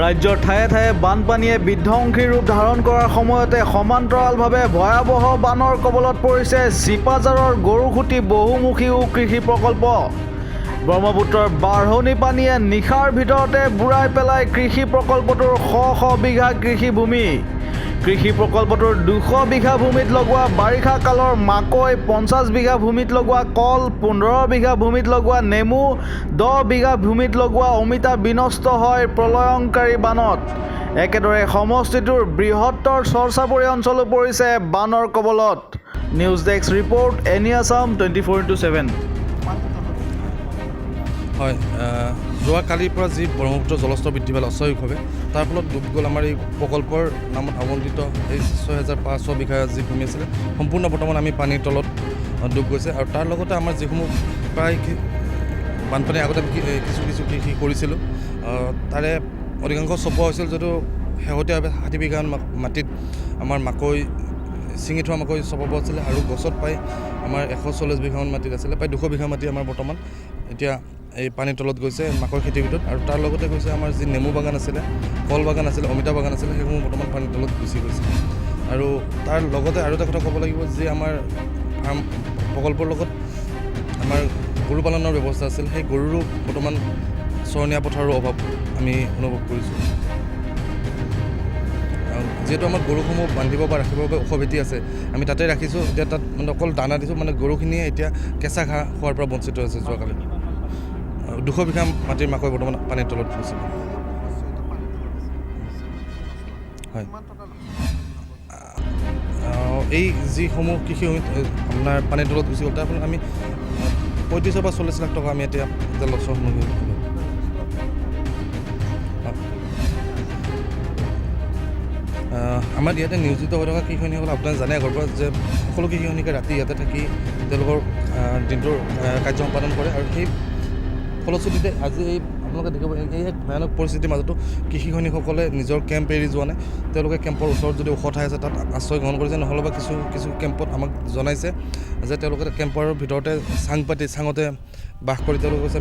ৰাজ্যৰ ঠায়ে ঠায়ে বানপানীয়ে বিধ্বংসী ৰূপ ধাৰণ কৰাৰ সময়তে সমান্তৰালভাৱে ভয়াৱহ বানৰ কবলত পৰিছে চিপাঝাৰৰ গৰুখুটি বহুমুখী কৃষি প্ৰকল্প। ব্ৰহ্মপুত্ৰৰ বাঢ়নি পানীয়ে নিশাৰ ভিতৰতে বুৰাই পেলায় কৃষি প্ৰকল্পটোৰ শ বিঘা কৃষিভূমি। কৃষি প্ৰকল্পটোৰ 200 বিঘা ভূমিত লগোৱা বাৰিষা কালৰ মাকৈ, 50 বিঘা ভূমিত লগোৱা কল, 15 বিঘা ভূমিত লগোৱা নেমু, 10 বিঘা ভূমিত লগোৱা অমিতা বিনষ্ট হয় প্ৰলয়ংকাৰী বানত। একেদৰে সমষ্টিটোৰ বৃহত্তৰ চৰ্চাপুৰী অঞ্চলো পৰিছে বানৰ কবলত। News desk report, any Assam 24/7। হয়, যোৱাকালিৰ পৰা যি ব্ৰহ্মপুত্ৰৰ জলস্তৰ বৃদ্ধি পালে অস্বাভাৱিকভাৱে, তাৰ ফলত ডুব গ'ল আমাৰ এই প্ৰকল্পৰ নামত আবণ্টিত এই 6500 বিঘা যি ভূমি আছিলে, সম্পূৰ্ণ বৰ্তমান আমি পানীৰ তলত ডুব গৈছে। আৰু তাৰ লগতে আমাৰ যিসমূহ প্ৰায় বানপানীৰ আগতে কিছু কৃষি কৰিছিলোঁ, তাৰে অধিকাংশ চপোৱা হৈছিল, যদিও শেহতীয়াভাৱে 60 বিঘা মাটিত আমাৰ মাকৈ, ছিঙি থোৱা মাকৈ চপাব আছিলে। আৰু গছত প্ৰায় আমাৰ 140 বিঘামান মাটিত আছিলে, প্ৰায় 200 বিঘা মাটি আমাৰ বৰ্তমান এতিয়া এই পানীৰ তলত গৈছে মাকৈ খেতিৰ ভিতৰত। আৰু তাৰ লগতে গৈছে আমাৰ যি নেমু বাগান আছিলে, কল বাগান আছিলে, অমিতা বাগান আছিলে, সেইসমূহ বৰ্তমান পানীৰ তলত গুচি গৈছে। আৰু তাৰ লগতে আৰু এটা কথা ক'ব লাগিব যে আমাৰ ফাৰ্ম প্ৰকল্পৰ লগত আমাৰ গৰু পালনৰ ব্যৱস্থা আছিল, সেই গৰুৰো বৰ্তমান চৰণীয়া পথাৰৰ অভাৱ আমি অনুভৱ কৰিছোঁ। যিহেতু আমাৰ গৰুসমূহ বান্ধিব বা ৰাখিবৰ বাবে ওখ ভেটি আছে, আমি তাতে ৰাখিছোঁ। এতিয়া তাত মানে অকল দানা দিছোঁ, মানে গৰুখিনিয়ে এতিয়া কেঁচা ঘাঁহ খোৱাৰ পৰা বঞ্চিত হৈছে। যোৱাকালি 200 বিঘা মাটিৰ মাকৈ বৰ্তমান পানীৰ তলত গৈছে। হয়, এই যিসমূহ কৃষি আপোনাৰ পানীৰ তলত গুচি গ'ল, তাৰ ফলত আমি 35 পৰা 40 লাখ টকা আমি এতিয়া লছৰ সন্মুখীন হ'লোঁ। আমাৰ ইয়াতে নিয়োজিত হৈ থকা কৃষকসকল আপোনাক জানে আগৰ পৰা যে সকলো কৃষকে ৰাতি ইয়াতে থাকি তেওঁলোকৰ দিনটোৰ কাৰ্য সম্পাদন কৰে। আৰু সেই ফলশ্ৰুতিতে আজি এই আপোনালোকে দেখিব, এই এক ভয়ানক পৰিস্থিতিৰ মাজতো কৃষি সৈনিকসকলে নিজৰ কেম্প এৰি যোৱা নাই। তেওঁলোকে কেম্পৰ ওচৰত যদি ওখ ঠাই আছে তাত আশ্ৰয় গ্ৰহণ কৰিছে, নহ'লে বা কিছু কেম্পত আমাক জনাইছে যে তেওঁলোকে কেম্পৰ ভিতৰতে চাং পাতি চাঙতে বাস কৰি তেওঁলোকে কৈছে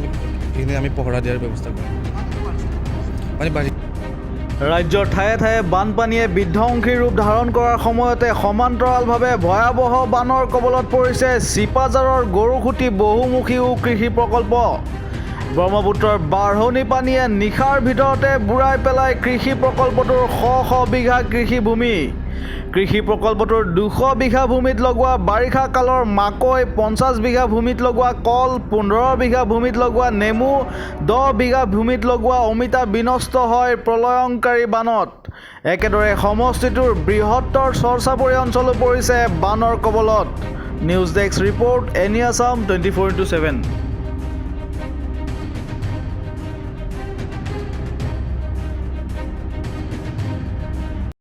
আমি পহৰা দিয়াৰ ব্যৱস্থা কৰিম। পানী বাঢ়ি ৰাজ্যৰ ঠায়ে ঠায়ে বানপানীয়ে বিধ্বংসী ৰূপ ধাৰণ কৰাৰ সময়তে সমান্তৰালভাৱে ভয়াৱহ বানৰ কবলত পৰিছে চিপাঝাৰৰ গৰুখুটি বহুমুখী কৃষি প্ৰকল্প। ব্ৰহ্মপুত্ৰৰ বাঢ়নি পানীয়ে নিশাৰ ভিতৰতে বুৰাই পেলায় কৃষি প্ৰকল্পটোৰ শ বিঘা কৃষিভূমি। কৃষি প্ৰকল্পটোৰ 200 বিঘা ভূমিত লগোৱা বাৰিষা কালৰ মাকৈ, 50 বিঘা ভূমিত লগোৱা কল, 15 বিঘা ভূমিত লগোৱা নেমু, 10 বিঘা ভূমিত লগোৱা অমিতা বিনষ্ট হয় প্ৰলয়ংকাৰী বানত। একেদৰে সমষ্টিটোৰ বৃহত্তৰ চৰ্চাপুৰী অঞ্চলো পৰিছে বানৰ কবলত। News desk report, any Assam 24/7।